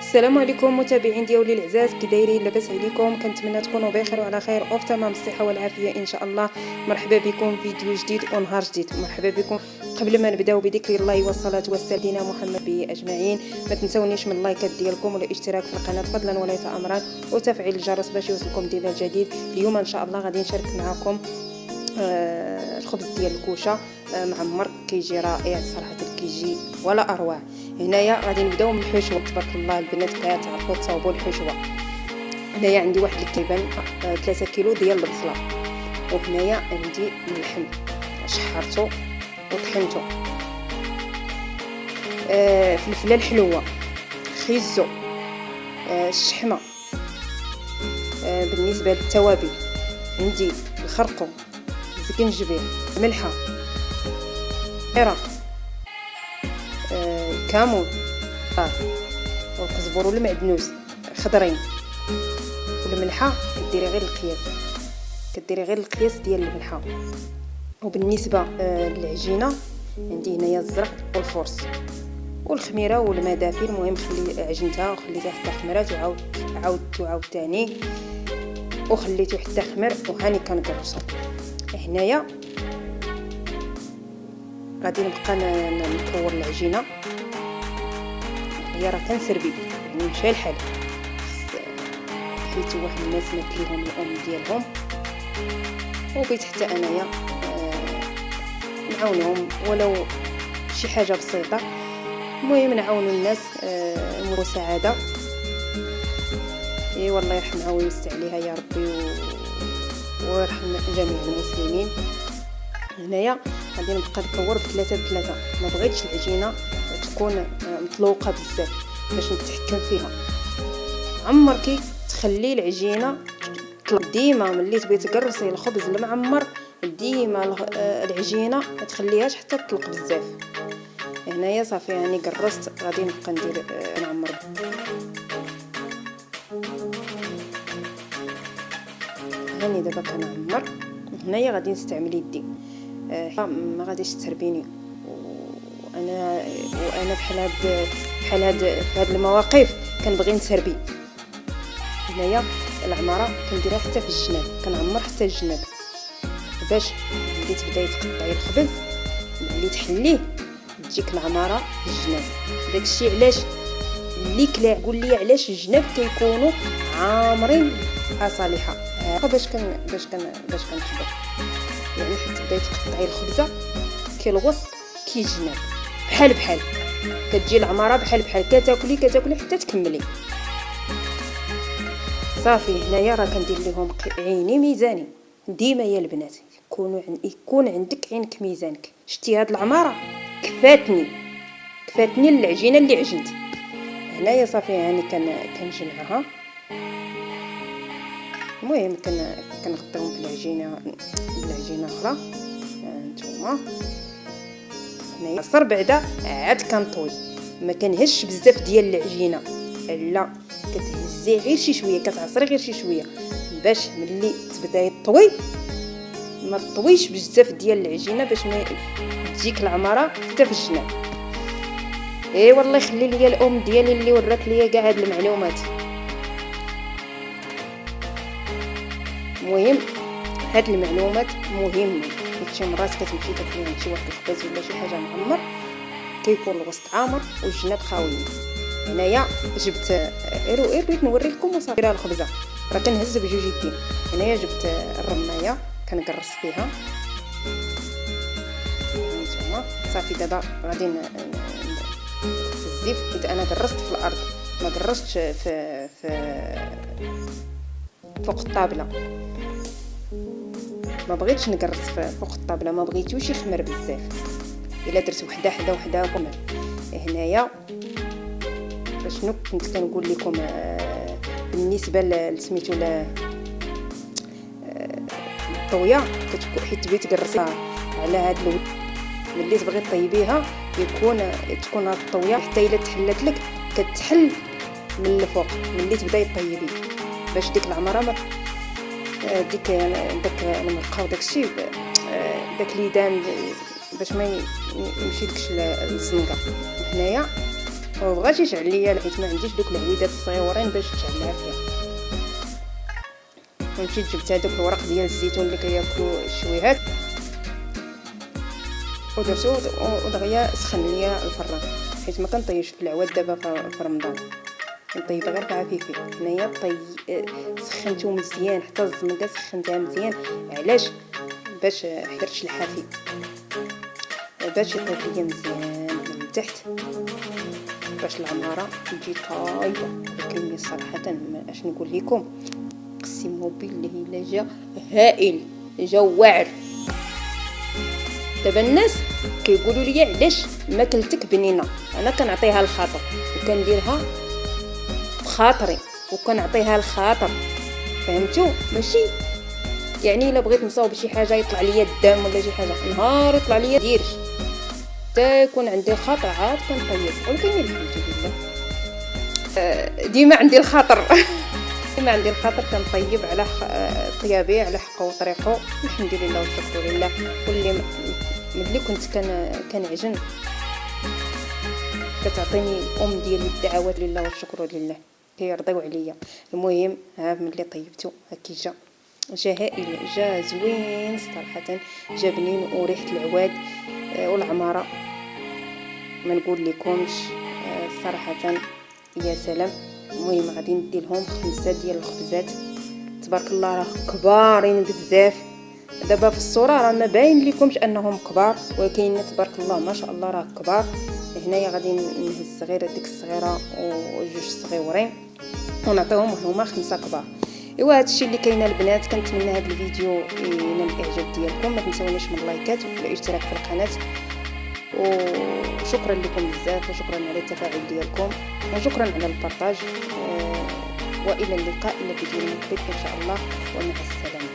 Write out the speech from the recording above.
السلام عليكم متابعين ديالي العزاز، كي دايرين؟ لاباس عليكم؟ كنتمنى تكونوا بخير وعلى خير وفي تمام الصحه والعافيه ان شاء الله. مرحبا بكم في فيديو جديد ونهار جديد. مرحبا بكم. قبل ما نبداو بذكر الله والصلاه والسلام على محمد به اجمعين، ما تنسونيش من اللايكات ديالكم والاشتراك في القناه فضلا وليس امرا وتفعيل الجرس باش يوصلكم ديما الجديد. اليوم ان شاء الله غادي نشارك معكم الخبز ديال الكوشه معمر، كيجي رائع صراحه، كيجي ولا اروع. هنايا غادي نبداو من الحشوه. تبارك الله البنات كتعرفوا تصاوبوا الحشوه. هنايا عندي واحد الكيبان 3 كيلو ديال البصله، وهنايا عندي اللحم شحرته وطحنته، فلفله الحلوه، خيزو، الشحمه. بالنسبه للتوابل عندي الخرطوم، الزنجبيل، الملحه، عرق، الكمون، والقزبر والمعدنوس خضرين. والملحه كديري غير القياس ديال الملحه. وبالنسبه للعجينه عندي هنايا الزرق والفرص والخميره والمدافي. المهم عجنتها وخليتها حتى خمرات وعاودت ثاني وخليته حتى خمر، وهاني كنقرصو. هنايا غادي نبقى نكور العجينه. هي راه كنسربي يعني مشى الحال، حيت واحد الناس مات ليهم الام ديالهم وبيت حتى انايا نعاونهم ولو شي حاجه بسيطه. المهم نعاونوا الناس مساعده. اي والله يرحمها ويوسع عليها يا ربي ويرحم جميع المسلمين. هنايا غادي نبقى نكور بثلاثه بثلاثه. ما بغيتش العجينه تكون مطلوقه بزاف باش نتحكم فيها. عمركي تخلي العجينه ديما ملي تبغي تقرصي الخبز المعمر، ديما العجينه ما تخليهاش حتى تطلق بزاف. هنايا صافي يعني قرصت، غادي نبقى ندير نعمر. هاني دابا كنعمر. هنايا غادي نستعمل يدي، ما غاديش تسربيني. وانا بحال هاد في هاد المواقف كنبغي نسربي. هنايا العماره كنديرها حتى في الجناب، كنعمر حتى الجناب باش ملي تبداي تقطعي الخبز ملي تحليه تجيك العماره في الجناب. داكشي علاش اللي كلا قول لي علاش الجناب كيكونوا عامرين اصالحه. باش كنحضر يعني حيت تبداي تقطعي الخبزه كيلغوص كيجناب بحال كتجي العماره بحال كتاكلي حتى تكملي. صافي هنايا راه كندير لهم عيني ميزاني ديما يا البنات. يكون عندك عينك ميزانك. شتي هاد العماره كفاتني العجينه اللي عجنت. هنايا صافي هاني كنجمعها. المهم كنغطيهم بالعجينه اخرى. نتوما هنايا صر بعدا عاد كنطوي. ما كنهزش بزاف ديال العجينه، لا كتهزي غير شي شويه، كتعصري غير شي شويه باش ملي تبداي تطوي ما تطويش بزاف ديال العجينه باش ما تجيك العماره حتى في الجناب. اي والله يخلي لي الام ديالي اللي ورات لي كاع هاد المعلومات. المهم هاد المعلومات مهمه، حيت شي مرات كتمشي تاكلي عند شي واحد الخبز ولا شي حاجه معمر كيكون الوسط عامر والجناب خاوي. هنايا جبت بغيت نوري لكم وصافي راه الخبزه راه كنهز بجوج يدين. هنايا جبت الرمايه كنقرص فيها. هانتوما صافي دابا غادي الزيت، حيت انا قرصت في الارض ما قرصتش في فوق الطابله. ما بغيتش نقرص فوق الطابله، ما بغيتوش يخمر بزاف. الا درت وحده كمان. هنايا شنو كنت كنقول لكم بالنسبه لسميتو الطويه، حيت تبغي تقرصيها على هاد ملي تبغي طيبيها تكون هاد الطويه حتى الا تحلت لك كتحل من الفوق ملي تبداي طيبي باش ديك العمره ما داك المرقه وداكشي داك ليدان باش ما يمشيلكش الزنقه. هنايا ومبغاش يشعل ليا حيت ما عنديش دوك العويدات الصغيورين باش تشعلها فيها. ومشيت جبت هذوك الورق ديال الزيتون اللي كياكلوا الشويهات ودرتو ودغيا سخن ليا الفران، حيت ما كنطيبش في العواد دابا في رمضان، كنطيب غير بعفيفي. هنايا سخنتو مزيان حتى الزنقه سخنتها مزيان. علاش؟ باش حضرتش الحافي باش يطيب ليا مزيان من تحت، باش العماره تجي طايبه. ولكن صراحه اش نقول لكم، قسم بالله الا جا هائل، جا واعر. دابا الناس كيقولوا لي علاش ماكلتك بنينه. انا كنعطيها الخاطر وكنديرها بخاطري وكنعطيها الخاطر، فهمتوا؟ ماشي يعني الا بغيت نصاوب شي حاجه يطلع ليا الدم ولا شي حاجه، نهار يطلع ليا ديرش حتى يكون عندي الخاطر عاد كنطيب. ولكن الحمد لله ديما عندي الخاطر ديما عندي الخاطر، كنطيب على طيابي على حقه وطريقه. الحمد لله والشكر لله. واللي ملي كنت كنعجن كتعطيني الام ديالي الدعوات لله والشكر لله، كيرضيو عليا. المهم ها ملي طيبته هكي جا هائل، جا زوين صراحه، جا بنين وريحه العواد والعماره ما نقول لكمش صراحه يا سلام. المهم غادي ندي لهم 5 ديال الخبزات، تبارك الله راه كبارين بزاف. دابا في الصوره راه ما باين لكمش انهم كبار، ولكن تبارك الله ما شاء الله راه كبار. هنايا غادي نهز غير ديك الصغيره وجوج صغيورين ونعطيهم هما 5 كبار. ايوا هادشي اللي كاين البنات. كنتمنى هذا الفيديو ينال الاعجاب ديالكم، ما تنساونيش من اللايكات والاشتراك في القناه. وشكرا لكم بزاف، وشكرا على التفاعل ديالكم، وشكرا على البارطاج. والى اللقاء الى فيديو مقبل ان شاء الله، ومع السلامه.